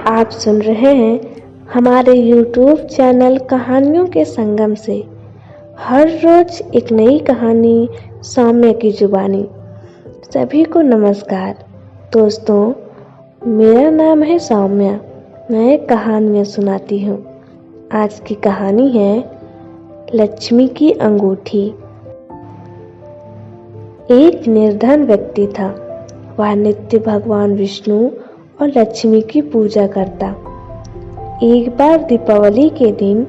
आप सुन रहे हैं हमारे YouTube चैनल कहानियों के संगम से। हर रोज एक नई कहानी सौम्या की जुबानी। सभी को नमस्कार दोस्तों, मेरा नाम है सौम्या। मैं कहानियाँ सुनाती हूँ। आज की कहानी है लक्ष्मी की अंगूठी। एक निर्धन व्यक्ति था। वह नित्य भगवान विष्णु और लक्ष्मी की पूजा करता। एक बार दीपावली के दिन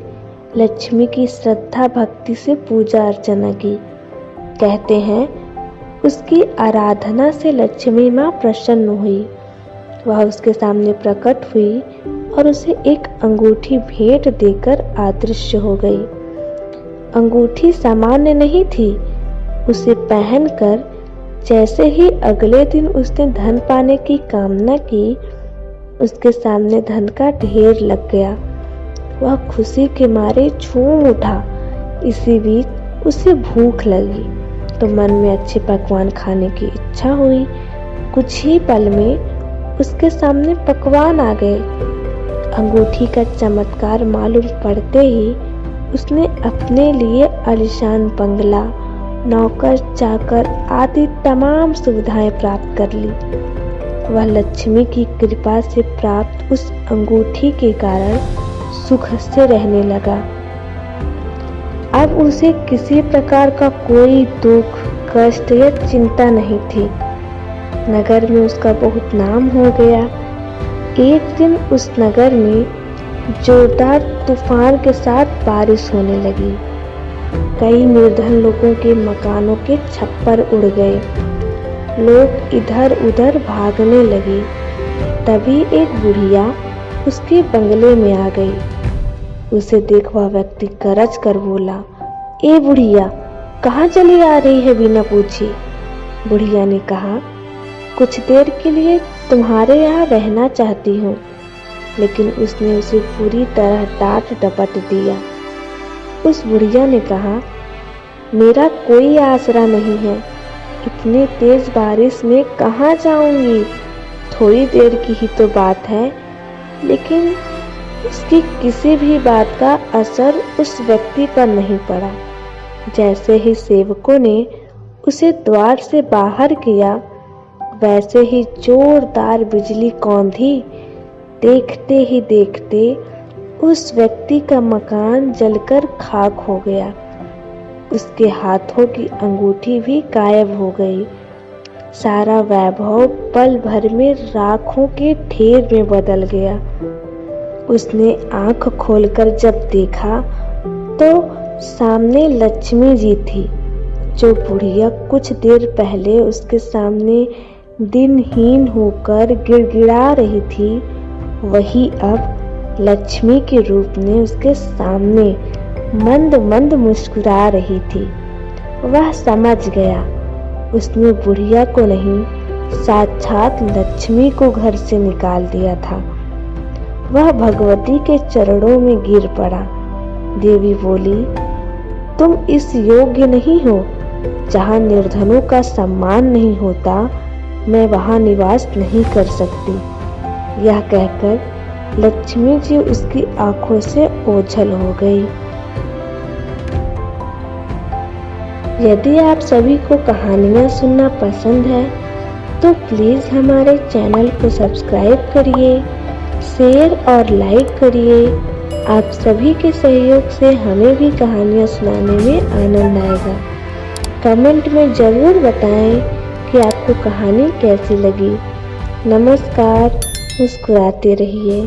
लक्ष्मी की श्रद्धा भक्ति से पूजा अर्चना की। कहते हैं उसकी आराधना से लक्ष्मी माँ प्रसन्न हुई। वह उसके सामने प्रकट हुई और उसे एक अंगूठी भेंट देकर अदृश्य हो गई। अंगूठी सामान्य नहीं थी। उसे पहनकर जैसे ही अगले दिन उसने धन पाने की कामना की, उसके सामने धन का ढेर लग गया। वह खुशी के मारे झूम उठा। इसी बीच उसे भूख लगी तो मन में अच्छे पकवान खाने की इच्छा हुई। कुछ ही पल में उसके सामने पकवान आ गए। अंगूठी का चमत्कार मालूम पड़ते ही उसने अपने लिए आलीशान बंगला, नौकर चाकर आदि तमाम सुविधाएं प्राप्त कर ली। वह लक्ष्मी की कृपा से प्राप्त उस अंगूठी के कारण सुख से रहने लगा। अब उसे किसी प्रकार का कोई दुख, कष्ट या चिंता नहीं थी। नगर में उसका बहुत नाम हो गया। एक दिन उस नगर में जोरदार तूफान के साथ बारिश होने लगी। कई निर्धन लोगों के मकानों के छप्पर उड़ गए। लोग इधर उधर भागने लगे। तभी एक बुढ़िया उसके बंगले में आ गई। उसे देख वह व्यक्ति गरज कर बोला, ए बुढ़िया, कहाँ चली आ रही है बिना पूछे? बुढ़िया ने कहा, कुछ देर के लिए तुम्हारे यहाँ रहना चाहती हूँ। लेकिन उसने उसे पूरी तरह डांट डपट दिया। उस बुढ़िया ने कहा, मेरा कोई आसरा नहीं है। इतनी तेज बारिश में कहाँ जाऊंगी? थोड़ी देर की ही तो बात है। लेकिन उसकी किसी भी बात का असर उस व्यक्ति पर नहीं पड़ा। जैसे ही सेवकों ने उसे द्वार से बाहर किया, वैसे ही जोरदार बिजली कौंधी। देखते ही देखते उस व्यक्ति का मकान जलकर खाक हो गया। उसके हाथों की अंगूठी भी गायब हो गई। सारा वैभव पल भर में राखों के ढेर में बदल गया। उसने आंख खोलकर जब देखा तो सामने लक्ष्मी जी थी। जो बुढ़िया कुछ देर पहले उसके सामने दिनहीन होकर गिड़गिड़ा रही थी, वही अब लक्ष्मी के रूप में उसके सामने मंद मंद मुस्कुरा रही थी। वह समझ गया उसने बुढ़िया को नहीं, साक्षात लक्ष्मी को घर से निकाल दिया था। वह भगवती के चरणों में गिर पड़ा। देवी बोली, तुम इस योग्य नहीं हो। जहाँ निर्धनों का सम्मान नहीं होता, मैं वहाँ निवास नहीं कर सकती। यह कहकर लक्ष्मी जी उसकी आंखों से ओझल हो गई। यदि आप सभी को कहानियाँ सुनना पसंद है तो प्लीज़ हमारे चैनल को सब्सक्राइब करिए, शेयर और लाइक करिए। आप सभी के सहयोग से हमें भी कहानियाँ सुनाने में आनंद आएगा। कमेंट में ज़रूर बताएं कि आपको कहानी कैसी लगी। नमस्कार, मुस्कुराते रहिए।